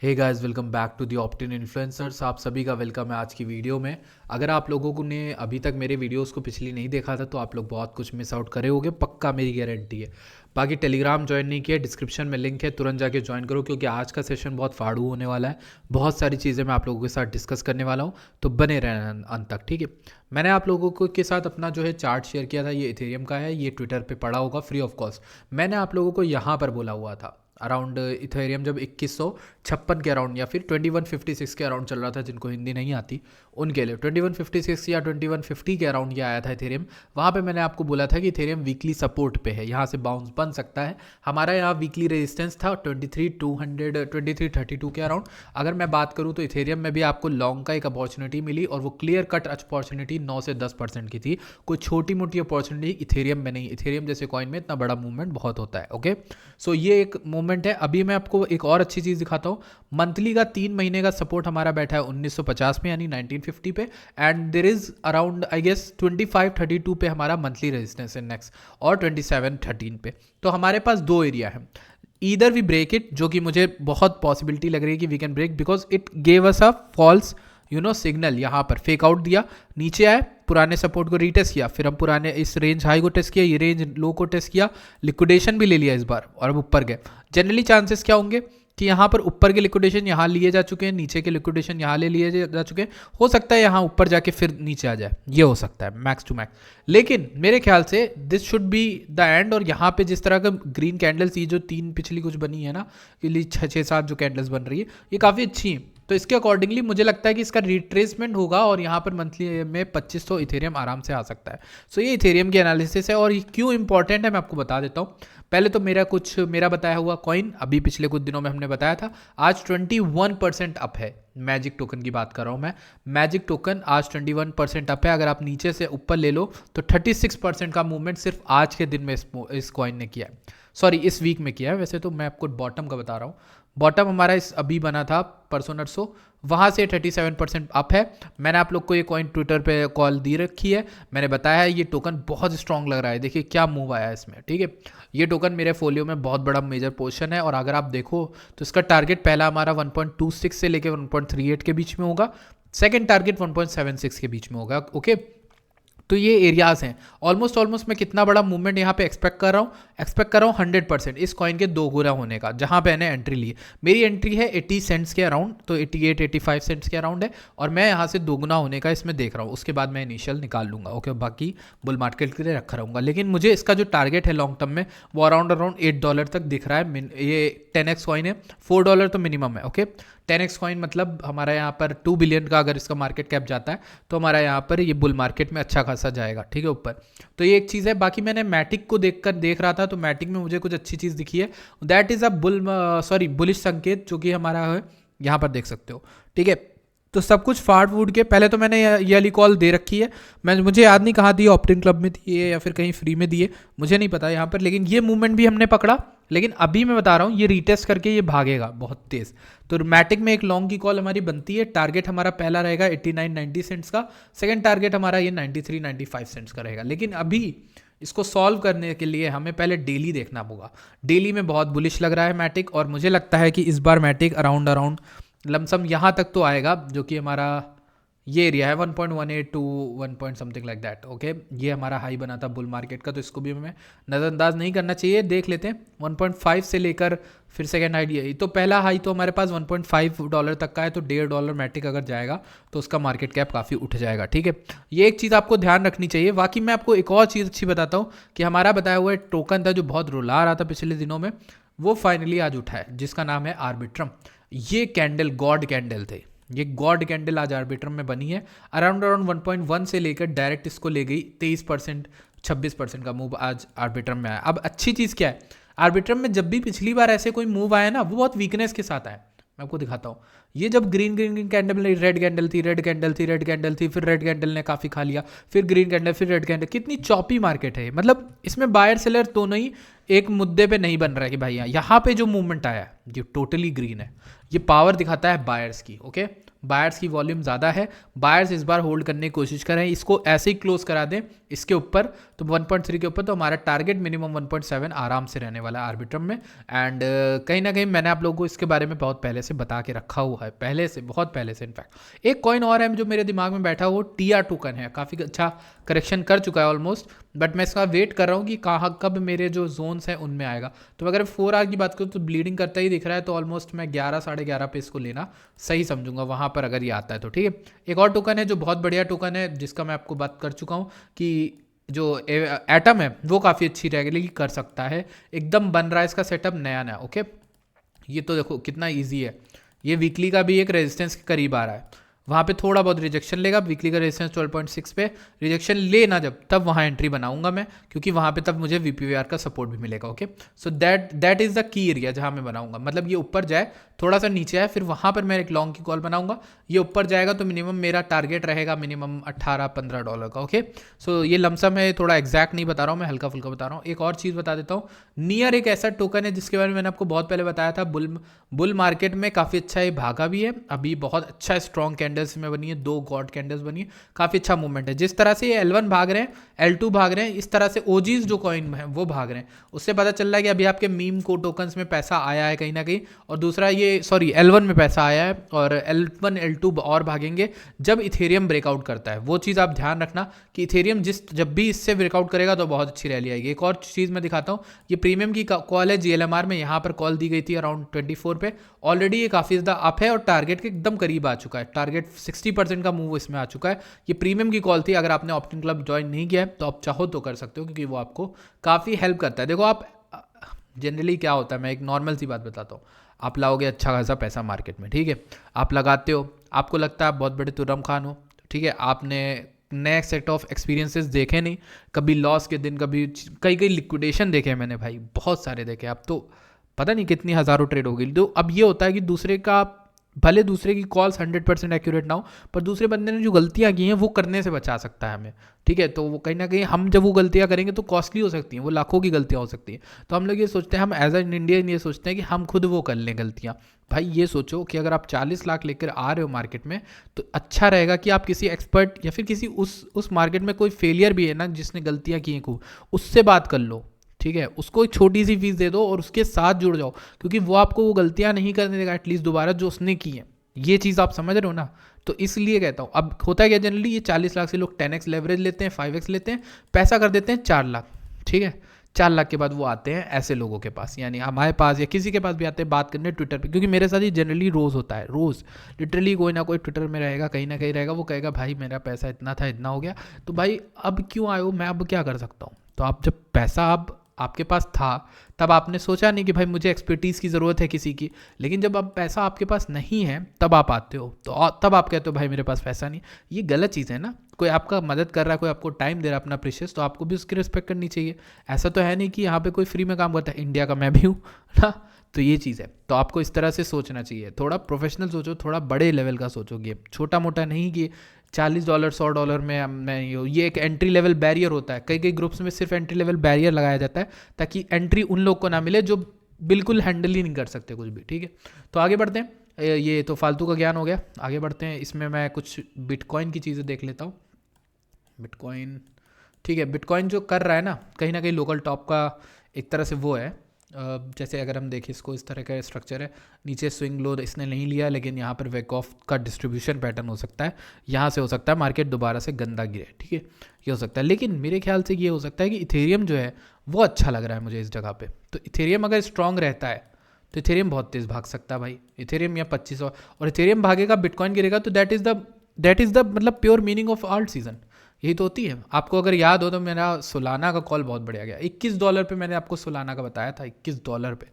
Hey guys, welcome back to the Optin influencers. आप सभी का वेलकम है आज की वीडियो में। अगर आप लोगों को ने अभी तक मेरे वीडियोस को पिछली नहीं देखा था तो आप लोग बहुत कुछ मिस आउट करे होगे, पक्का मेरी गारंटी है। बाकी टेलीग्राम ज्वाइन नहीं किया, डिस्क्रिप्शन में लिंक है, तुरंत जाके ज्वाइन करो क्योंकि आज का सेशन बहुत फाड़ू होने वाला है। बहुत सारी चीज़ें मैं आप लोगों के साथ डिस्कस करने वाला हूँ, तो बने रहना अंत तक, ठीक है। मैंने आप लोगों को के साथ अपना जो है चार्ट शेयर किया था, ये इथेरियम का है, ये ट्विटर पे पड़ा होगा फ्री ऑफ कॉस्ट। मैंने आप लोगों को यहाँ पर बोला हुआ था अराउंड इथेरियम जब 2156 के अराउंड या फिर 2156 के अराउंड चल रहा था, जिनको हिंदी नहीं आती उनके लिए 2156 या 2150 के अराउंड ये आया था इथेरियम। वहाँ पे मैंने आपको बोला था कि इथेरियम वीकली सपोर्ट पे है, यहाँ से बाउंस बन सकता है। हमारा यहाँ वीकली रेजिस्टेंस था 2332 के अराउंड। अगर मैं बात करूँ तो इथेरियम में भी आपको लॉन्ग का एक अपॉर्चुनिटी मिली और वो क्लियर कट अपॉर्चुनिटी 9 से 10% की थी। कोई छोटी मोटी अपॉर्चुनिटी इथेरियम में नहीं, इथेरियम जैसे कॉइन में इतना बड़ा मूवमेंट बहुत होता है। ओके, सो ये एक मूवमेंट है। अभी मैं आपको एक और अच्छी चीज़ दिखाता हूँ। मंथली का 3 महीने का सपोर्ट हमारा बैठा है 1950 में यानी 1950 पे, and there is around I guess 2532 पे हमारा मंथली रेजिस्टेंस है नेक्स्ट, और 2713 पे। तो हमारे पास दो एरिया है, ईदर वी ब्रेक इट, जो कि मुझे बहुत पॉसिबिलिटी लग रही है कि we can break because it gave us a false signal. यहाँ पर फेक आउट दिया, नीचे आए, पुराने सपोर्ट को रीटेस्ट किया, फिर हम पुराने इस रेंज हाई को टेस्ट किया, ये रेंज लो को टेस्ट किया, लिक्विडेशन भी ले लिया इस बार और अब ऊपर गए। जनरली चांसेस क्या होंगे कि यहाँ पर ऊपर के लिक्विडेशन यहाँ लिए जा चुके हैं, नीचे के लिक्विडेशन यहाँ ले लिए जा चुके हैं। हो सकता है यहाँ ऊपर जाके फिर नीचे आ जाए, ये हो सकता है मैक्स टू मैक्स। लेकिन मेरे ख्याल से this should be the end. और यहाँ पे जिस तरह का ग्रीन कैंडल्स, ये जो 3 पिछली कुछ बनी है ना, ये 6-7 जो कैंडल्स बन रही है, ये काफ़ी अच्छी है। तो इसके अकॉर्डिंगली मुझे लगता है कि इसका रिट्रेसमेंट होगा और यहाँ पर मंथली में 2500 इथेरियम आराम से आ सकता है। सो ये इथेरियम की एनालिसिस है और ये क्यों इंपॉर्टेंट है मैं आपको बता देता हूँ। पहले तो मेरा बताया हुआ कॉइन अभी पिछले कुछ दिनों में हमने बताया था, आज 21% अप है। मैजिक टोकन की बात कर रहा हूँ मैं। मैजिक टोकन आज 21% अप है। अगर आप नीचे से ऊपर ले लो तो 36% का मूवमेंट सिर्फ आज के दिन में इस कॉइन ने किया है, सॉरी इस वीक में किया है। वैसे तो मैं आपको बॉटम का बता रहा हूँ। बॉटम हमारा इस अभी बना था परसों नरसों, वहाँ से 37% अप है। मैंने आप लोग को ये कॉइन ट्विटर पे कॉल दी रखी है, मैंने बताया है ये टोकन बहुत स्ट्रांग लग रहा है। देखिए क्या मूव आया है इसमें, ठीक है। ये टोकन मेरे फोलियो में बहुत बड़ा मेजर पोर्शन है और अगर आप देखो तो इसका टारगेट पहला हमारा 1.26 से लेकर 1.38 के बीच में होगा, सेकेंड टारगेट 1.76 के बीच में होगा। ओके, तो ये एरियाज हैं। ऑलमोस्ट मैं कितना बड़ा मूवमेंट यहाँ पे एक्सपेक्ट कर रहा हूँ 100% इस कॉइन के 2 गुना होने का। जहाँ पे मैंने एंट्री ली, मेरी एंट्री है 80 सेंट्स के अराउंड, तो 88-85 सेंट्स के अराउंड है और मैं यहाँ से 2 गुना होने का इसमें देख रहा हूँ। उसके बाद मैं इनिशियल निकाल लूँगा। ओके, बाकी बुल मार्केट के लिए रखा रहूँगा, लेकिन मुझे इसका जो टारगेट है लॉन्ग टर्म में वो अराउंड $8 तक दिख रहा है। ये 10x कॉइन है, $4 तो मिनिमम है। ओके, 10x कॉइन मतलब हमारा यहाँ पर 2 बिलियन का अगर इसका मार्केट कैप जाता है तो हमारा यहाँ पर ये बुल मार्केट में अच्छा खासा जाएगा, ठीक है, ऊपर। तो ये एक चीज़ है। बाकी मैंने मैटिक को देख रहा था तो मैटिक में मुझे कुछ अच्छी चीज़ दिखी है, दैट इज़ अ बुलिश संकेत, जो कि हमारा है यहाँ पर देख सकते हो, ठीक है। तो सब कुछ फाड़ फूड के पहले तो मैंने ये वाली कॉल दे रखी है। मुझे याद नहीं कहाँ दी, ऑप्टिन क्लब में दिए या फिर कहीं फ्री में दिए, मुझे नहीं पता यहाँ पर, लेकिन ये मूवमेंट भी हमने पकड़ा। लेकिन अभी मैं बता रहा हूँ ये रीटेस्ट करके ये भागेगा बहुत तेज। तो मैटिक में एक लॉन्ग की कॉल हमारी बनती है। टारगेट हमारा पहला रहेगा 89-90 सेंट्स का, सेकंड टारगेट हमारा ये 93-95 सेंट्स का रहेगा। लेकिन अभी इसको सॉल्व करने के लिए हमें पहले डेली देखना होगा। डेली में बहुत बुलिश लग रहा है मैटिक और मुझे लगता है कि इस बार मैटिक अराउंड लमसम यहाँ तक तो आएगा, जो कि हमारा ये एरिया है 1.18 to 1 something like that. Okay, ये हमारा हाई बना था बुल मार्केट का, तो इसको भी हमें नज़रअंदाज नहीं करना चाहिए। देख लेते हैं 1.5 से लेकर फिर सेकेंड हाई, तो पहला हाई तो हमारे पास $1.5 तक का है, तो $1.5 मैटिक अगर जाएगा तो उसका मार्केट कैप काफ़ी उठ जाएगा, ठीक है। ये एक चीज़ आपको ध्यान रखनी चाहिए। बाकी मैं आपको एक और चीज़ अच्छी बताता हूँ कि हमारा बताया हुआ टोकन था जो बहुत रुला रहा था पिछले दिनों में, वो फाइनली आज उठा है, जिसका नाम है आर्बिट्रम। ये कैंडल गॉड कैंडल थे, ये गॉड कैंडल आज आर्बिट्रम में बनी है। अराउंड 1.1 से लेकर डायरेक्ट इसको ले गई 23%, 26% का मूव आज आर्बिट्रम में आया। अब अच्छी चीज़ क्या है, आर्बिट्रम में जब भी पिछली बार ऐसे कोई मूव आया ना, वो बहुत वीकनेस के साथ आया। मैं आपको दिखाता हूँ, ये जब ग्रीन कैंडल, रेड कैंडल थी, रेड कैंडल थी, फिर रेड कैंडल ने काफ़ी खा लिया, फिर ग्रीन कैंडल, फिर रेड कैंडल। कितनी चॉपी मार्केट है, मतलब इसमें बायर सेलर दोनों ही एक मुद्दे पे नहीं बन रहा है कि भाई यहाँ पे जो मूवमेंट आया है ये टोटली ग्रीन है, ये पावर दिखाता है बायर्स की। ओके, बायर्स की वॉल्यूम ज़्यादा है, बायर्स इस बार होल्ड करने की कोशिश करें, इसको ऐसे ही क्लोज करा दें इसके ऊपर तो 1.3 के ऊपर, तो हमारा टारगेट मिनिमम 1.7 आराम से रहने वाला है आर्बिट्रम में। एंड कहीं ना कहीं मैंने आप लोगों को इसके बारे में बहुत पहले से बता के रखा हुआ है, पहले से, बहुत पहले से इनफैक्ट। एक कॉइन और है जो मेरे दिमाग में बैठा, वो TR टोकन है, काफ़ी अच्छा करेक्शन कर चुका है ऑलमोस्ट, बट मैं इसका वेट कर रहा हूँ कि कहाँ कब मेरे जो जोन्स हैं उनमें आएगा। तो अगर 4 आवर की बात करूँ तो ब्लीडिंग करता ही दिख रहा है, तो ऑलमोस्ट मैं 11 साढ़े 11 पे इसको लेना सही समझूंगा वहाँ पर, अगर ये आता है तो ठीक है। एक और टोकन है जो बहुत बढ़िया टोकन है, जिसका मैं आपको बात कर चुका हूँ कि जो एटम है वो काफ़ी अच्छी रेगुलरली कर सकता है, एकदम बन रहा है इसका सेटअप नया नया। ओके, ये तो देखो कितना ईजी है, ये वीकली का भी एक रेजिस्टेंस के करीब आ रहा है, वहाँ पे थोड़ा बहुत रिजेक्शन लेगा, वीकली का रेजिस्टेंस 12.6 पे रिजेक्शन लेना जब, तब वहाँ एंट्री बनाऊंगा मैं, क्योंकि वहाँ पे तब मुझे VPVR का सपोर्ट भी मिलेगा। Okay, so that is the key area जहाँ मैं बनाऊंगा, मतलब ये ऊपर जाए, थोड़ा सा नीचे आए, फिर वहाँ पर मैं एक लॉन्ग की कॉल बनाऊंगा, ये ऊपर जाएगा तो मिनिमम मेरा टारगेट रहेगा मिनिमम $18-15 का। ओके, सो ये लमसम है, थोड़ा एग्जैक्ट नहीं बता रहा हूँ मैं, हल्का फुल्का बता रहा हूँ। एक और चीज़ बता देता हूँ, नियर एक ऐसा टोकन है जिसके बारे में मैंने आपको बहुत पहले बताया था, बुल मार्केट में काफ़ी अच्छा ये भागा भी है, अभी बहुत अच्छा स्ट्रॉन्ग कैंडल्स में बनी है, 2 गॉड कैंडल्स बनी है, काफ़ी अच्छा मूवमेंट है। जिस तरह से ये L1 भाग रहे हैं, L2 भाग रहे हैं, इस तरह से OGs जो कॉइन है वो भाग रहे हैं, उससे पता चल रहा है कि अभी आपके मीम को टोकन्स में पैसा आया है कहीं ना कहीं। और दूसरा ये L1 में पैसा आया है, और L1 L2 और भागेंगे जब इथेरियम ब्रेकआउट करता है, वो चीज़ आप ध्यान रखना कि इथेरियम जब भी इससे ब्रेकआउट करेगा तो बहुत अच्छी रैली आएगी। एक और चीज़ मैं दिखाता हूँ, ये प्रीमियम की कॉल है GLMR में, यहाँ पर कॉल दी गई थी अराउंड 24 पे, ऑलरेडी ये काफ़ी ज़्यादा अप है और टारगेट के एकदम करीब आ चुका है, टारगेट 60% का मूव इसमें आ चुका है। ये प्रीमियम की कॉल थी, अगर आपने ऑप्टिन क्लब ज्वाइन नहीं किया है तो आप चाहो तो कर सकते हो, क्योंकि वो आपको काफ़ी हेल्प करता है। देखो आप जनरली क्या होता है, मैं एक नॉर्मल सी बात बताता हूँ, आप लाओगे अच्छा खासा पैसा मार्केट में, ठीक है, आप लगाते हो, आपको लगता है आप बहुत बड़े तुर्रम खान हो, ठीक है, आपने नेक्स्ट सेट ऑफ एक्सपीरियंसेस देखे नहीं, कभी लॉस के दिन, कभी कई लिक्विडेशन देखे मैंने भाई, बहुत सारे देखे, अब तो पता नहीं कितनी हज़ारों ट्रेड हो गई। तो अब ये होता है कि दूसरे का, भले दूसरे की कॉल्स 100% एक्यूरेट ना हो, पर दूसरे बंदे ने जो गलतियां की हैं वो करने से बचा सकता है हमें, ठीक है। तो वो कहीं ना कहीं हम जब वो गलतियां करेंगे तो कॉस्टली हो सकती हैं, वो लाखों की गलतियां हो सकती हैं। तो हम लोग ये सोचते हैं, हम एज एन इंडियन ये सोचते हैं कि हम खुद वो कर लें गलतियां। भाई ये सोचो कि अगर आप 40 लाख लेकर आ रहे हो मार्केट में, तो अच्छा रहेगा कि आप किसी एक्सपर्ट या फिर किसी उस मार्केट में कोई फेलियर भी है ना जिसने गलतियाँ की हैं खूब, उससे बात कर लो, ठीक है, उसको एक छोटी सी फीस दे दो और उसके साथ जुड़ जाओ, क्योंकि वो आपको वो गलतियां नहीं करने देगा एटलीस्ट दोबारा जो उसने की है। ये चीज़ आप समझ रहे हो ना, तो इसलिए कहता हूँ। अब होता है क्या, जनरली ये 40 लाख से लोग 10x लेवरेज लेते हैं, 5x लेते हैं, पैसा कर देते हैं 4 लाख, ठीक है। 4 लाख के बाद वो आते हैं ऐसे लोगों के पास, यानी हमारे पास या किसी के पास भी आते हैं बात करने ट्विटर पे, क्योंकि मेरे साथ ही जनरली रोज़ होता है, रोज़ लिटरली कोई ना कोई ट्विटर में रहेगा, कहीं ना कहीं रहेगा, वो कहेगा भाई मेरा पैसा इतना था, इतना हो गया, तो भाई अब क्यों आए हो, मैं अब क्या कर सकता हूँ। तो आप जब पैसा आपके पास था, तब आपने सोचा नहीं कि भाई मुझे एक्सपर्टीज़ की ज़रूरत है किसी की, लेकिन जब अब पैसा आपके पास नहीं है तब आप आते हो, तो तब आप कहते हो भाई मेरे पास पैसा नहीं। ये गलत चीज़ है ना, कोई आपका मदद कर रहा है, कोई आपको टाइम दे रहा है अपना प्रीशियस, तो आपको भी उसकी रिस्पेक्ट करनी चाहिए। ऐसा तो है नहीं कि यहाँ पे कोई फ्री में काम करता है, इंडिया का मैं भी हूँ ना, तो ये चीज़ है। तो आपको इस तरह से सोचना चाहिए, थोड़ा प्रोफेशनल सोचो, थोड़ा बड़े लेवल का सोचो, गेम छोटा मोटा नहीं कि $40 $100 में मैं ये एक एंट्री लेवल बैरियर होता है, कई ग्रुप्स में सिर्फ एंट्री लेवल बैरियर लगाया जाता है ताकि एंट्री उन लोग को ना मिले जो बिल्कुल हैंडल ही नहीं कर सकते कुछ भी, ठीक है। तो आगे बढ़ते हैं, ये तो फालतू का ज्ञान हो गया, आगे बढ़ते हैं। इसमें मैं कुछ बिटकॉइन की चीज़ें देख लेता हूँ। बिटकॉइन, ठीक है, बिटकॉइन जो कर रहा है ना कहीं लोकल टॉप का एक तरह से वो है, जैसे अगर हम देखें इसको, इस तरह का स्ट्रक्चर है, नीचे स्विंग लो इसने नहीं लिया, लेकिन यहाँ पर वेक ऑफ का डिस्ट्रीब्यूशन पैटर्न हो सकता है, यहाँ से हो सकता है मार्केट दोबारा से गंदा गिरे, ठीक है, ये हो सकता है। लेकिन मेरे ख्याल से ये हो सकता है कि इथेरियम जो है वो अच्छा लग रहा है मुझे इस जगह पे, तो इथेरियम अगर स्ट्रॉन्ग रहता है तो इथेरियम बहुत तेज़ भाग सकता है भाई, इथेरियम या 2500, और इथेरियम भागेगा बिटकॉइन गिरेगा, तो दैट इज़ द मतलब pure meaning of alt season, यही तो होती है। आपको अगर याद हो तो मेरा सोलाना का कॉल बहुत बढ़िया गया, $21 पे मैंने आपको सोलाना का बताया था, $21 पे,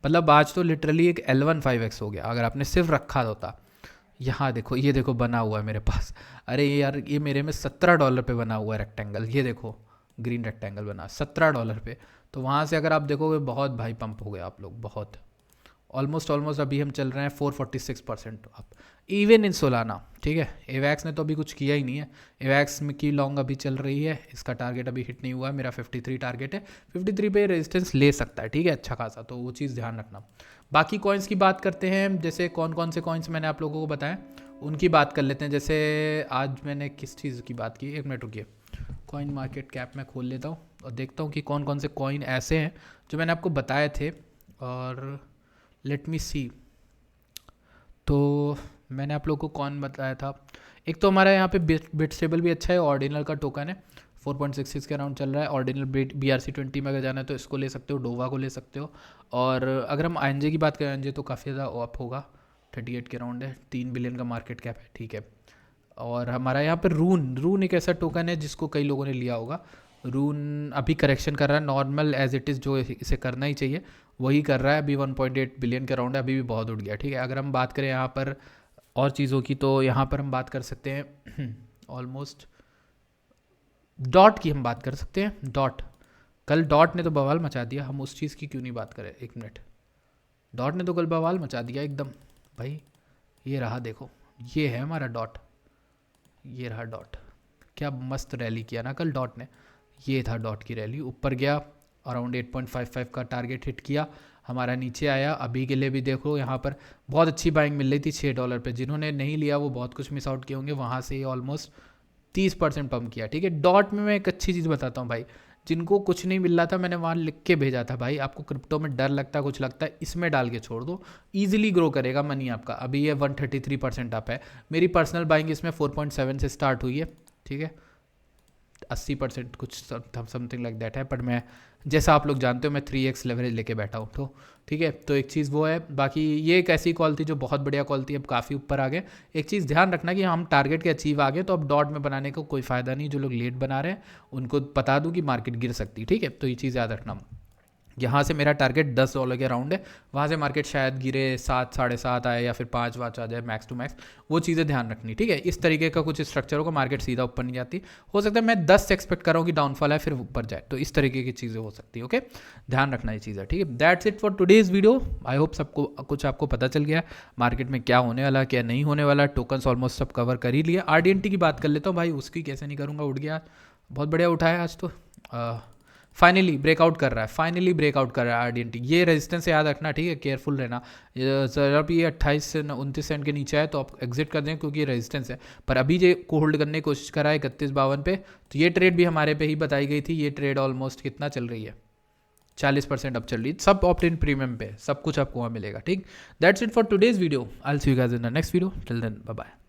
मतलब आज तो लिटरली एक L1 5x हो गया अगर आपने सिर्फ रखा होता। यहाँ देखो, ये देखो बना हुआ है मेरे पास, अरे यार ये मेरे में $17 पे बना हुआ है रेक्टेंगल, ये देखो ग्रीन रेक्टेंगल बना $17 पे, तो वहाँ से अगर आप देखोगे बहुत भाई पंप हो गए आप लोग, बहुत ऑलमोस्ट अभी हम चल रहे हैं 446% अप, इवन इन सोलाना, ठीक है। एवैक्स ने तो अभी कुछ किया ही नहीं है, एवैक्स में की लॉन्ग अभी चल रही है, इसका टारगेट अभी हिट नहीं हुआ है, मेरा 53 टारगेट है, 53 पे रेजिस्टेंस ले सकता है, ठीक है, अच्छा खासा, तो वो चीज़ ध्यान रखना। बाकी कॉइन्स की बात करते हैं, जैसे कौन कौन से कॉइन्स मैंने आप लोगों को बताया, उनकी बात कर लेते हैं। जैसे आज मैंने किस चीज़ की बात की, 1 मिनट रुकिए, कॉइन मार्केट कैप में खोल लेता हूँ और देखता हूँ कि कौन कौन से कॉइन ऐसे हैं जो मैंने आपको बताए थे। और लेट मी सी, तो मैंने आप लोगों को कौन बताया था। एक तो हमारा यहाँ पे बिटस्टेबल भी अच्छा है, ऑर्डिनल का टोकन है, 4.66 के अराउंड चल रहा है। ऑर्डिनल BRC20 में अगर जाना है तो इसको ले सकते हो, डोवा को ले सकते हो। और अगर हम INJ की बात करें, INJ तो काफ़ी ज़्यादा अप होगा, 38 के अराउंड है, 3 बिलियन का मार्केट कैप है, ठीक है। और हमारा यहाँ पर रून एक ऐसा टोकन है जिसको कई लोगों ने लिया होगा। रून अभी करेक्शन कर रहा है, नॉर्मल एज इट इज़ जो इसे करना ही चाहिए वही कर रहा है। अभी 1.8 बिलियन के अराउंड है, अभी भी बहुत उठ गया, ठीक है। अगर हम बात करें यहाँ पर और चीज़ों की, तो यहाँ पर हम बात कर सकते हैं ऑलमोस्ट डॉट की हम बात कर सकते हैं। डॉट, कल डॉट ने तो बवाल मचा दिया, हम उस चीज़ की क्यों नहीं बात करें। 1 मिनट, डॉट ने तो कल बवाल मचा दिया एकदम भाई। ये रहा, देखो ये है हमारा डॉट, ये रहा डॉट, क्या मस्त रैली किया ना कल डॉट ने। ये था डॉट की रैली, ऊपर गया अराउंड 8.55 का टारगेट हिट किया, हमारा नीचे आया। अभी के लिए भी देखो यहाँ पर बहुत अच्छी बाइंग मिल रही थी $6 पे, जिन्होंने नहीं लिया वो बहुत कुछ मिस आउट किए होंगे। वहाँ से ऑलमोस्ट 30% पंप किया, ठीक है। डॉट में मैं एक अच्छी चीज़ बताता हूँ भाई, जिनको कुछ नहीं मिल रहा था मैंने वहाँ लिख के भेजा था भाई, आपको क्रिप्टो में डर लगता है, कुछ लगता है, इसमें डाल के छोड़ दो, ईजिली ग्रो करेगा मनी आपका। अभी ये 133% अप है। मेरी पर्सनल बाइंग इसमें 4.7 से स्टार्ट हुई है, ठीक है। 80% कुछ समथिंग लाइक दैट है, पर मैं जैसा आप लोग जानते हो मैं 3x लेवरेज लेके बैठा हूँ, तो ठीक है। तो एक चीज़ वो है, बाकी ये एक ऐसी कॉल थी जो बहुत बढ़िया कॉल थी, अब काफ़ी ऊपर आ गए। एक चीज़ ध्यान रखना कि हम टारगेट के अचीव आ गए तो अब डॉट में बनाने का कोई फ़ायदा नहीं। जो लोग लेट बना रहे हैं उनको बता दूँ कि मार्केट गिर सकती है, ठीक है। तो ये चीज़ याद रखना। यहाँ से मेरा टारगेट $10 के अराउंड है, वहाँ से मार्केट शायद गिरे 7, 7.5 आए या फिर 5 वाच आ जाए मैक्स टू मैक्स, वो चीज़ें ध्यान रखनी, ठीक है। इस तरीके का कुछ स्ट्रक्चर होगा, मार्केट सीधा ऊपर नहीं जाती। हो सकता है मैं 10 से एक्सपेक्ट कर रहा हूँ कि डाउनफॉल है फिर ऊपर जाए, तो इस तरीके की चीज़ें हो सकती है, ओके। ध्यान रखना ये चीज़ है, ठीक है। That's it for today's video. I hope सबको कुछ आपको पता चल गया मार्केट में क्या होने वाला क्या नहीं होने वाला। टोकन्स ऑलमोस्ट सब कवर कर ही लिया। RDNT की बात कर लेता हूँ भाई, उसकी कैसे नहीं करूँगा, उठ गया, बहुत बढ़िया उठाया आज तो। फाइनली ब्रेकआउट कर रहा है, फाइनली ब्रेकआउट कर रहा है RDNT। ये रेजिस्टेंस याद रखना, ठीक है, केयरफुल रहना। ज़रा भी ये 28 से 29 सेंट के नीचे है तो आप एग्जिट कर दें क्योंकि ये रेजिस्टेंस है। पर अभी ये को होल्ड करने की कोशिश करा है 31.52 पे, तो ये ट्रेड भी हमारे पे ही बताई गई थी। ये ट्रेड ऑलमोस्ट कितना चल रही है, 40% अब चल रही है, सब ऑप्ट इन प्रीमियम पे, सब कुछ आपको वहाँ मिलेगा, ठीक। That's it for today's video. I will see you guys in the next video, till then bye bye.